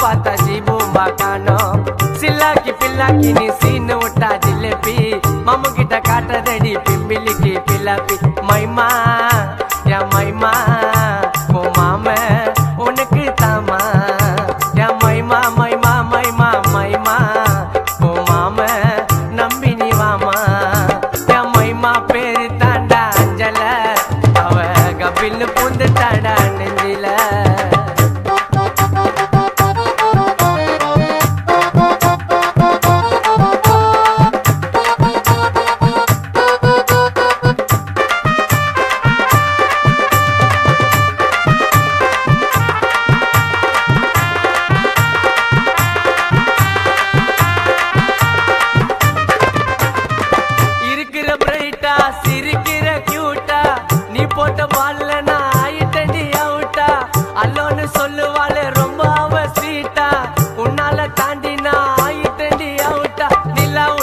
பார்த்தா ஜீபூம்பா காணோம். சில்லாக்கி பில்லாக்கி நீ சீனு விட்டா ஜிலேபி, மாமு கிட்ட காட்டுறதடி பிம்பிலிக்கு பிலாப்பி. மைமா யா மைமா ஓ மாம உனக்கு தாமா, யா மைமா மைமா மைமா மைமா ஓ மாம நம்பி நீ வாமா. யா மைமா பேரு தாண்டா அஞ்சல, அவ கபில் பூந்து தாண்டா நெஞ்சில. சிரிக்கிற கியூட்டா நீ போட்ட பால்ல